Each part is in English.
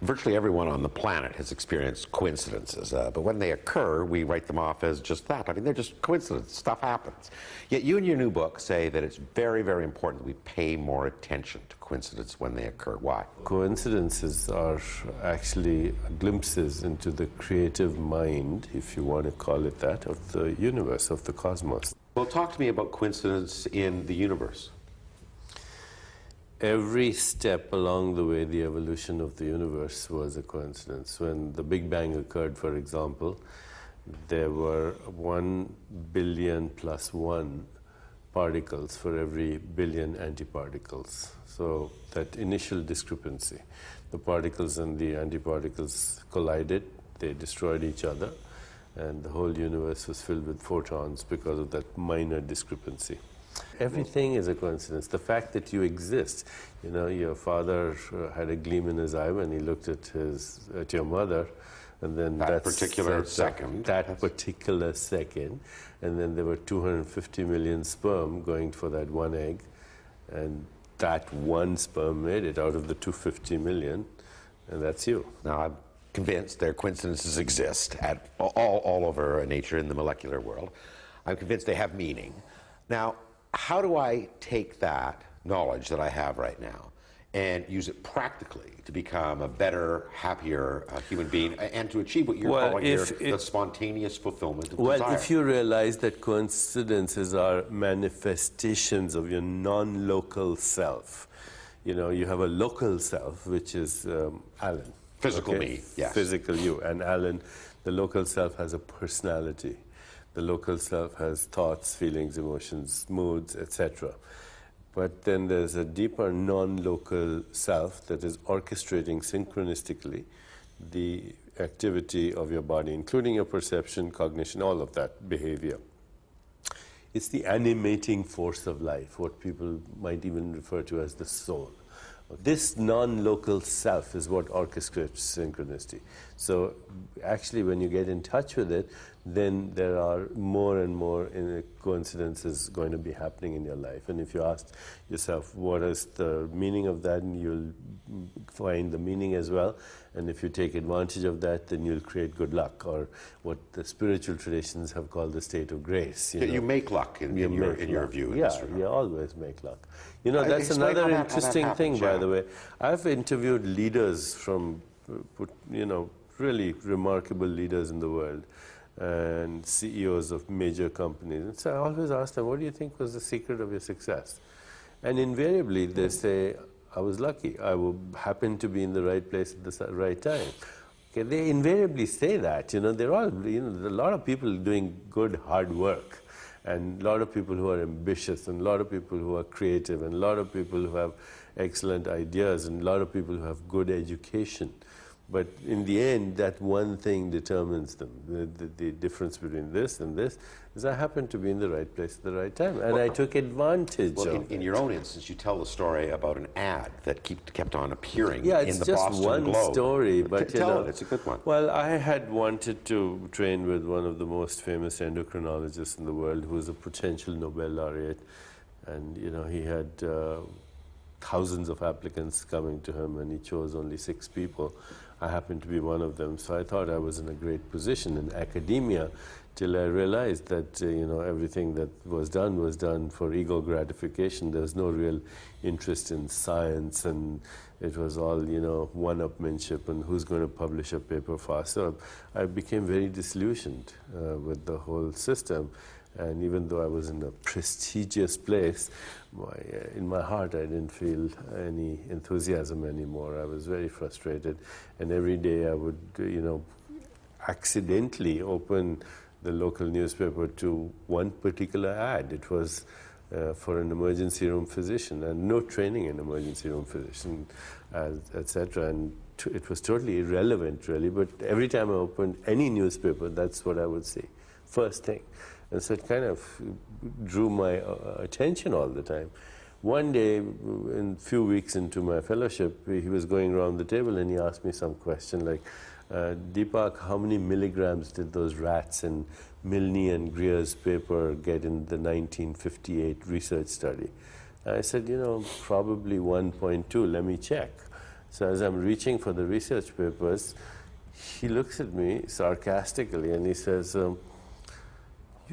Virtually everyone on the planet has experienced coincidences, but when they occur, we write them off as just that. I mean, they're just coincidences. Stuff happens. Yet you in your new book say that it's very, very important that we pay more attention to coincidences when they occur. Why? Coincidences are actually glimpses into the creative mind, if you want to call it that, of the universe, of the cosmos. Well, talk to me about coincidence in the universe. Every step along the way, the evolution of the universe was a coincidence. When the Big Bang occurred, for example, there were 1 billion plus 1 particles for every billion antiparticles. So that initial discrepancy, the particles and the antiparticles collided, they destroyed each other, and the whole universe was filled with photons because of that minor discrepancy. Everything is a coincidence. The fact that you exist, you know, your father had a gleam in his eye when he looked at your mother, and then that particular second, and then there were 250 million sperm going for that one egg, and that one sperm made it out of the 250 million, and that's you. Now, I'm convinced there coincidences exist at all over nature in the molecular world. I'm convinced they have meaning. Now, how do I take that knowledge that I have right now and use it practically to become a better, happier human being and to achieve what you're calling here the spontaneous fulfillment of desire? Well, if you realize that coincidences are manifestations of your non-local self, you know, you have a local self, which is Alan. Physical me, yes. Physical you. And Alan, the local self has a personality. The local self has thoughts, feelings, emotions, moods, etc. But then there's a deeper non-local self that is orchestrating synchronistically the activity of your body, including your perception, cognition, all of that behavior. It's the animating force of life, what people might even refer to as the soul. This non-local self is what orchestrates synchronicity. So actually when you get in touch with it, then there are more and more coincidences going to be happening in your life. And if you ask yourself, what is the meaning of that, and you'll find the meaning as well. And if you take advantage of that, then you'll create good luck, or what the spiritual traditions have called the state of grace. You make luck in your view. Yeah, you always make luck. You know, that's another interesting thing, by the way. I've interviewed leaders from, you know, really remarkable leaders in the world, and CEOs of major companies. And so I always ask them, what do you think was the secret of your success? And invariably they say, I was lucky. I happened to be in the right place at the right time. Okay, they invariably say that. You know, they're all, you know, there are a lot of people doing good, hard work, and a lot of people who are ambitious, and a lot of people who are creative, and a lot of people who have excellent ideas, and a lot of people who have good education. But in the end, that one thing determines them. The difference between this and this is I happened to be in the right place at the right time, and I took advantage of it. In your own instance, you tell the story about an ad that kept on appearing in the Boston Globe. Yeah, it's just one story, but tell it, it's a good one. Well, I had wanted to train with one of the most famous endocrinologists in the world, who was a potential Nobel laureate, and you know, he had thousands of applicants coming to him, and he chose only 6 people. I happened to be one of them, so I thought I was in a great position in academia, till I realized that you know, everything that was done for ego gratification. There was no real interest in science, and it was all, you know, one-upmanship and who's going to publish a paper fast. So I became very disillusioned with the whole system. And even though I was in a prestigious place, in my heart I didn't feel any enthusiasm anymore. I was very frustrated, and every day I would, you know, accidentally open the local newspaper to one particular ad. It was for an emergency room physician, and no training in emergency room physician, etc. And it was totally irrelevant, really, but every time I opened any newspaper, that's what I would see, first thing. And so it kind of drew my attention all the time. One day, a few weeks into my fellowship, he was going around the table and he asked me some question like, Deepak, how many milligrams did those rats in Milne and Greer's paper get in the 1958 research study? I said, you know, probably 1.2, let me check. So as I'm reaching for the research papers, he looks at me sarcastically and he says, you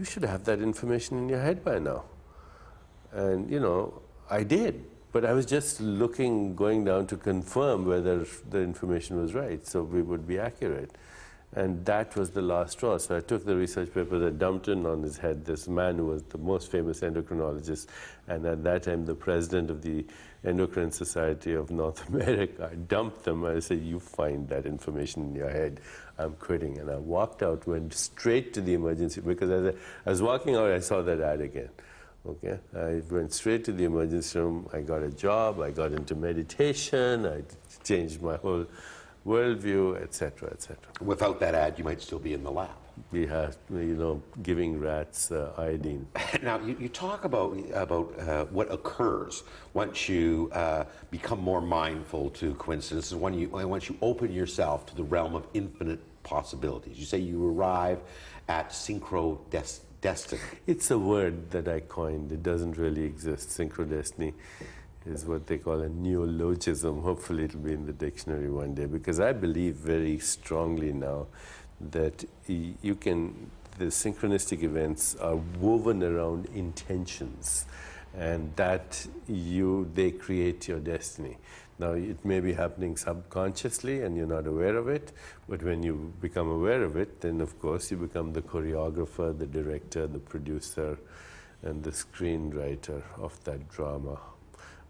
should have that information in your head by now. And, you know, I did. But I was just going down to confirm whether the information was right, so we would be accurate. And that was the last straw. So I took the research paper, I dumped it on his head, this man who was the most famous endocrinologist, and at that time the president of the Endocrine Society of North America. I dumped them. I said, you find that information in your head. I'm quitting. And I walked out, went straight to the emergency, because as I was walking out, I saw that ad again. Okay, I went straight to the emergency room. I got a job. I got into meditation. I changed my whole worldview, etc., etc. Without that ad, you might still be in the lab. We have, you know, giving rats iodine. Now, you talk about what occurs once you become more mindful to coincidences, once you open yourself to the realm of infinite possibilities. You say you arrive at synchrodestiny. It's a word that I coined. It doesn't really exist. Synchrodestiny is what they call a neologism. Hopefully it'll be in the dictionary one day, because I believe very strongly now that the synchronistic events are woven around intentions, and that they create your destiny. Now, it may be happening subconsciously and you're not aware of it, but when you become aware of it, then of course you become the choreographer, the director, the producer, and the screenwriter of that drama,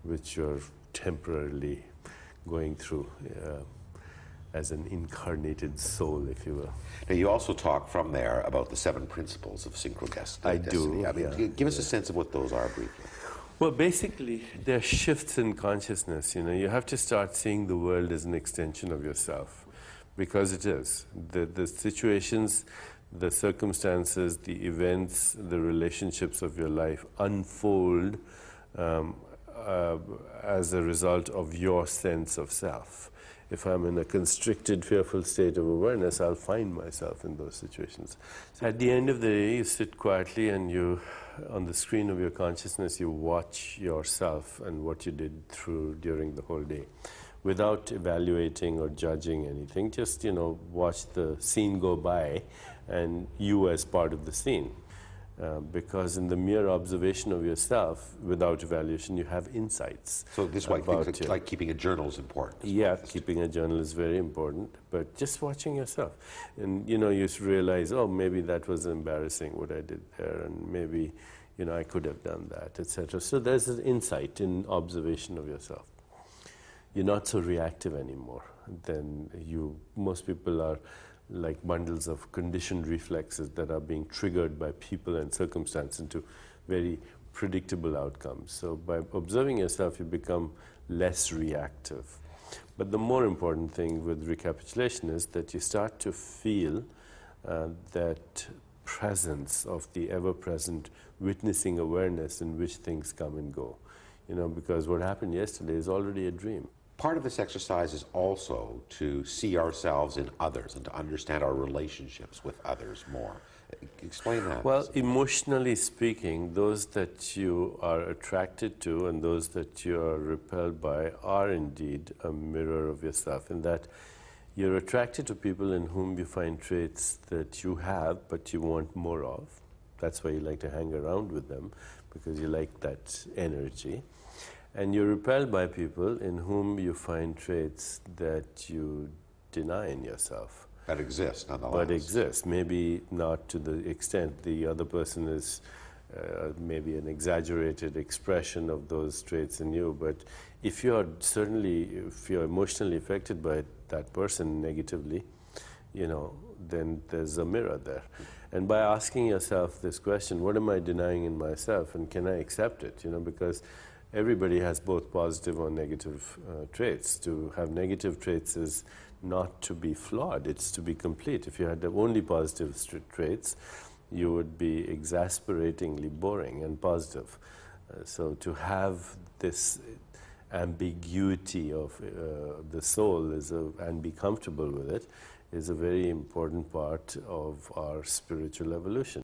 which you're temporarily going through as an incarnated soul, if you will. Now, you also talk from there about the 7 principles of synchrodestiny. I do. I mean, give us a sense of what those are briefly. Well, basically, there are shifts in consciousness. You know, you have to start seeing the world as an extension of yourself, because it is. The situations, the circumstances, the events, the relationships of your life unfold as a result of your sense of self. If I'm in a constricted, fearful state of awareness, I'll find myself in those situations. So at the end of the day, you sit quietly and on the screen of your consciousness, you watch yourself and what you did during the whole day, without evaluating or judging anything. Just, you know, watch the scene go by and you as part of the scene. Because in the mere observation of yourself, without evaluation, you have insights. So this is why things like keeping a journal is important. Yeah, keeping a journal is very important, but just watching yourself. And, you know, you realize, oh, maybe that was embarrassing, what I did there, and maybe, you know, I could have done that, etc. So there's an insight in observation of yourself. You're not so reactive anymore. Most people are like bundles of conditioned reflexes that are being triggered by people and circumstance into very predictable outcomes. So by observing yourself, you become less reactive. But the more important thing with recapitulation is that you start to feel that presence of the ever-present witnessing awareness in which things come and go. You know, because what happened yesterday is already a dream. Part of this exercise is also to see ourselves in others and to understand our relationships with others more. Explain that. Well, emotionally speaking, those that you are attracted to and those that you are repelled by are indeed a mirror of yourself, in that you're attracted to people in whom you find traits that you have but you want more of. That's why you like to hang around with them, because you like that energy. And you're repelled by people in whom you find traits that you deny in yourself. That exist, nonetheless. But exist. Maybe not to the extent the other person is maybe an exaggerated expression of those traits in you. But if you're emotionally affected by that person negatively, you know, then there's a mirror there. And by asking yourself this question, what am I denying in myself, and can I accept it? You know, because everybody has both positive or negative traits. To have negative traits is not to be flawed, it's to be complete. If you had only positive traits, you would be exasperatingly boring and positive. So to have this ambiguity of the soul and be comfortable with it is a very important part of our spiritual evolution.